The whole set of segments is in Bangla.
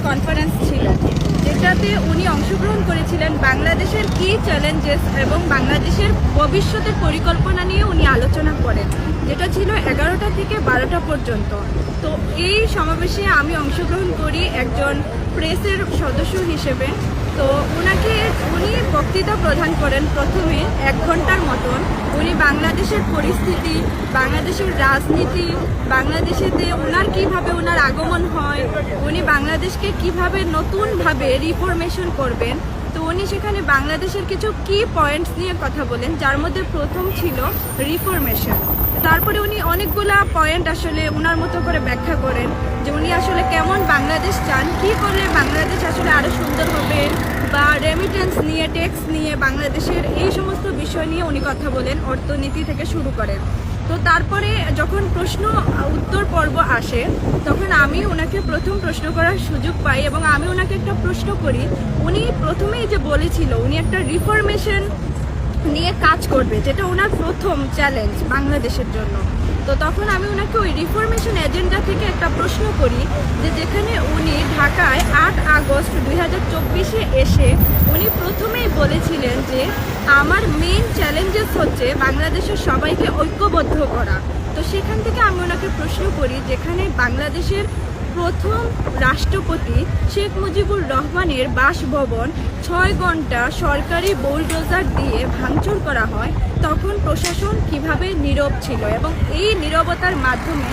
কনফারেন্স ছিল, যেটাতে উনি অংশগ্রহণ করেছিলেন বাংলাদেশের কি চ্যালেঞ্জেস এবং বাংলাদেশের ভবিষ্যতের পরিকল্পনা নিয়ে উনি আলোচনা করেন, যেটা ছিল 11টা থেকে 12টা পর্যন্ত। তো এই সমাবেশে আমি অংশগ্রহণ করি একজন প্রেসের সদস্য হিসেবে। তো উনি বক্তৃতা প্রদান করেন প্রথমে 1 ঘন্টার মতন। উনি বাংলাদেশের পরিস্থিতি, বাংলাদেশের রাজনীতি, বাংলাদেশেতে ওনার কিভাবে ওনার আগমন হয়, উনি বাংলাদেশকে কিভাবে নতুনভাবে রিফরমেশন করবেন। তো উনি সেখানে বাংলাদেশের কিছু কি পয়েন্টস নিয়ে কথা বলেন, যার মধ্যে প্রথম ছিল রিফরমেশন। তারপরে উনি অনেকগুলা পয়েন্ট আসলে ওনার মতো করে ব্যাখ্যা করেন যে উনি আসলে কেমন বাংলাদেশ চান, কি করলে বাংলাদেশ আসলে আরো সুন্দর হবে, বা রেমিটেন্স নিয়ে, ট্যাক্স নিয়ে, বাংলাদেশের এই সমস্ত বিষয় নিয়ে উনি কথা বলেন, অর্থনীতি থেকে শুরু করেন। তো তারপরে যখন প্রশ্ন উত্তর পর্ব আসে, তখন আমি ওনাকে প্রথম প্রশ্ন করার সুযোগ পাই এবং আমি ওনাকে একটা প্রশ্ন করি। উনি প্রথমেই যে বলেছিল উনি একটা রিফরমেশন নিয়ে কাজ করবে, যেটা ওনার প্রথম চ্যালেঞ্জ বাংলাদেশের জন্য। তো তখন আমি ওনাকে ওই রিফরমেশন এজেন্ডা থেকে একটা প্রশ্ন করি, যে যেখানে উনি ঢাকায় 8 আগস্ট 2024-এ এসে উনি প্রথমেই বলেছিলেন যে আমার মেইন চ্যালেঞ্জেস হচ্ছে বাংলাদেশের সবাইকে ঐক্যবদ্ধ করা। তো সেখান থেকে আমি ওনাকে প্রশ্ন করি, যেখানে বাংলাদেশের প্রথম রাষ্ট্রপতি শেখ মুজিবুর রহমানের বাসভবন 6 ঘন্টা সরকারি বুলডোজার দিয়ে ভাঙচুর করা হয়, তখন প্রশাসন কিভাবে নীরব ছিল এবং এই নীরবতার মাধ্যমে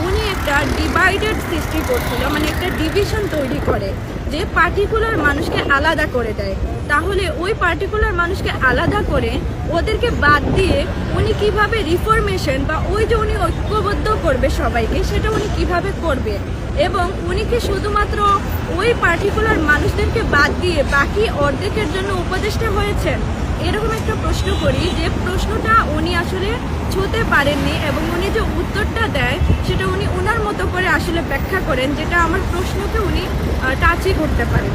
উনি একটা ডিভাইডেড সৃষ্টি করছিল, মানে একটা ডিভিশন তৈরি করে, যে পার্টিকুলার মানুষকে আলাদা করে দেয়। তাহলে ওই পার্টিকুলার মানুষকে আলাদা করে ওদেরকে বাদ দিয়ে উনি কিভাবে রিফরমেশন বা ওই যে উনি ঐক্যবদ্ধ করবে সবাইকে, সেটা উনি কিভাবে করবে, এবং উনি কি শুধুমাত্র ওই পার্টিকুলার মানুষদেরকে বাদ দিয়ে বাকি অর্ধেকের জন্য উপদেষ্টা হয়েছেন, এরকম একটা প্রশ্ন করি, যে প্রশ্নটা উনি আসলে ছুঁতে পারেননি এবং উনি যে উত্তরটা দেয় সেটা উনি ওনার মতো করে আসলে ব্যাখ্যা করেন, যেটা আমার প্রশ্নকে উনি টাচই করতে পারেন।